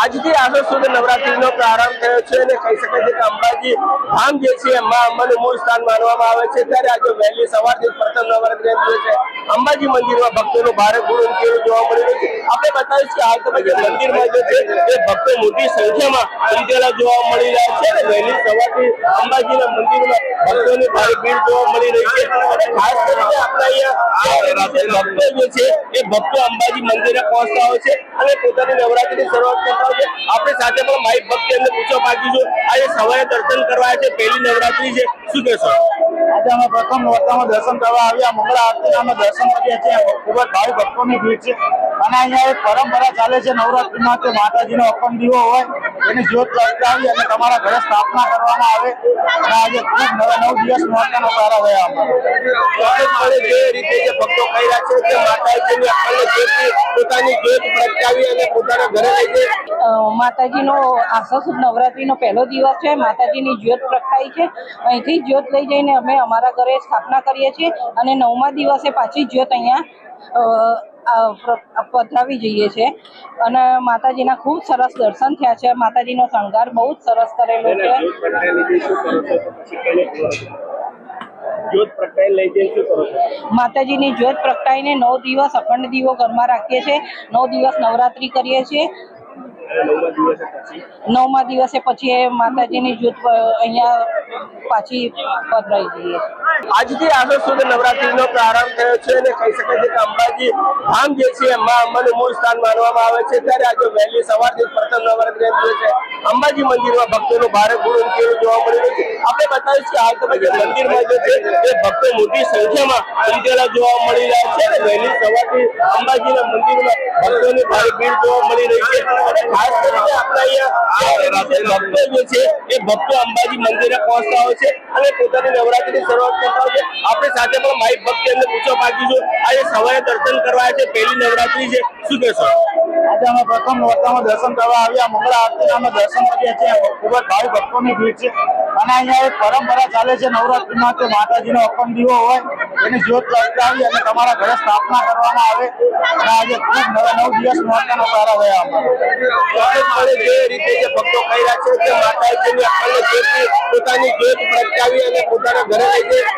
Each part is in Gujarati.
આજથી આસો સુદ નવરાત્રીનો પ્રારંભ થયો છે અને કહી શકાય છે કે અંબાજી ધામ જે છે મા અંબાનું મૂળ સ્થાન માનવામાં આવે છે। ત્યારે આજે વહેલી સવારથી પ્રથમ નવરાત્રી દિવસે અંબાજી મંદિરમાં ભક્તોનું ભારે ભૂડ ઉમટેલું જોવા મળી રહ્યું છે। આપણે બતાવીશ કે હાલ તમે જે મંદિરમાં જે છે એ ભક્તો મોટી સંખ્યામાં ઉમટેલા જોવા મળી રહ્યા છે અને વહેલી સવારથી અંબાજીના મંદિરમાં ભક્તોની ભારે ભીડ જોવા મળી રહી છે અને ખાસ કરીને આપણે અહીંયા ભક્તો જે છે એ ભક્તો અંબાજી મંદિરે પહોંચતા હોય છે અને પોતાની નવરાત્રીની શરૂઆત કરતા હોય છે। આપણી સાથે પણ માઇક ભક્તિ એમને પૂછવા માંગીશું આજે સવારે દર્શન કરવા છે, પહેલી નવરાત્રી છે, શું કહેશો? આજે અમે પ્રથમ નોરતામાં દર્શન કરવા આવ્યા। મંગળા આરતીના અમે દર્શન કરીએ છીએ। ખૂબ જ ભાવિ ભક્તોની ભીડ છે અને અહીંયા એક પરંપરા ચાલે છે નવરાત્રીમાં કે માતાજીનો અખંડ દીવો હોય એની જ્યોત પ્રગટાવી અને તમારા ઘરે સ્થાપના કરવામાં આવે અને આજે ખૂબ 9 દિવસ નોરતાનો પ્રારંભ થયા। જે રીતે જે ભક્તો કહી રહ્યા છે કે માતાજીની અખંડ જ્યોતિ પોતાની જ્યોત પ્રગટાવી અને પોતાના ઘરે લઈ જાય। માતાજીનો આસો સુદ નવરાત્રીનો પહેલો દિવસ છે। માતાજીની જ્યોત પ્રગટાઈ છે। અહીંથી જ્યોત લઈ જઈને અમે અમારા ઘરે સ્થાપના કરીએ છીએ અને 9મા દિવસે પાછી જ્યોત અહીંયા પધરાવી જઈએ છીએ અને માતાજીના ખૂબ સરસ દર્શન થયા છે। માતાજીનો શણગાર બહુ જ સરસ કરેલો છે। માતાજીની જ્યોત પ્રગટાઈને 9 દિવસ અખંડ દીવો ઘરમાં રાખીએ છીએ। 9 દિવસ નવરાત્રી કરીએ છીએ। 9મા દિવસે પછી માતાજીની જ્યોત અહીંયા પાછી પધરાઈ જઈએ। આજથી આસો સુદ નવરાત્રીનો પ્રારંભ થયો છે અને કહી શકાય છે કે અંબાજી ધામ જે છે મા અંબાનું મૂળ સ્થાન માનવામાં આવે છે। ત્યારે આજે વહેલી સવારથી પ્રથમ નવરાત્રી દિવસે અંબાજી મંદિરમાં ભક્તોનું ભારે ભૂડ ઉમટેલું જોવા મળી રહ્યું છે। આપણે બતાવીશ કે હાલ તમે જે મંદિરમાં જે છે એ ભક્તો મોટી સંખ્યામાં ઉમટેલા જોવા મળી રહ્યા છે અને વહેલી સવારથી અંબાજીના મંદિરમાં ભક્તોની ભારે ભીડ જોવા મળી રહી છે અને ખાસ કરીને આપણે અહીંયા ભક્તો જે છે એ ભક્તો અંબાજી મંદિરે પહોંચતા હોય છે અને પોતાની નવરાત્રીની શરૂઆત કરતા હોય છે। આપણી સાથે પણ માઇક ભક્તિ એમને પૂછવા માંગીશું આજે સવારે દર્શન કરવા છે, પહેલી નવરાત્રી છે, શું કહેશો? આજે અમે પ્રથમ નોરતામાં દર્શન કરવા આવ્યા। મંગળા આરતીના અમે દર્શન કરીએ છીએ। ખૂબ જ ભાવિ ભક્તોની ભીડ છે અને અહીંયા એક પરંપરા ચાલે છે નવરાત્રીમાં કે માતાજીનો અખંડ દીવો હોય એની જ્યોત પ્રગટાવી અને તમારા ઘરે સ્થાપના કરવામાં આવે અને આજે ખૂબ 9 દિવસ નોરતાનો પ્રારંભ થયા। જે રીતે જે ભક્તો કહી રહ્યા છે કે માતાજીની અખંડ જ્યોતિ પોતાની જ્યોત પ્રગટાવી અને પોતાના ઘરે લઈ જાય।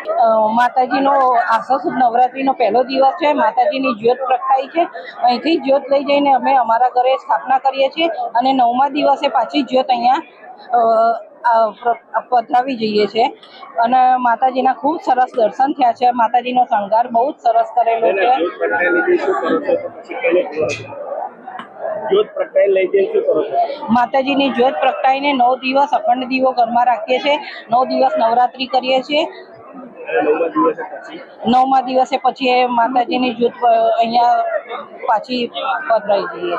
માતાજીનો આસો સુદ નવરાત્રીનો પહેલો દિવસ છે। માતાજીની જ્યોત પ્રગટાઈ છે। અહીંથી જ્યોત લઈ જઈને અમે અમારા ઘરે સ્થાપના કરીએ છીએ અને 9મા દિવસે પાછી જ્યોત અહીંયા પધરાવી જઈએ છીએ અને માતાજીના ખૂબ સરસ દર્શન થયા છે। માતાજીનો શણગાર બહુ જ સરસ કરેલો છે। માતાજીની જ્યોત પ્રગટાઈને 9 દિવસ અખંડ દીવો ઘરમાં રાખીએ છીએ। 9 દિવસ નવરાત્રી કરીએ છીએ। 9મા દિવસે પછી માતાજીની જ્યોત અહીંયા પાછી પધરાઈ જઈએ।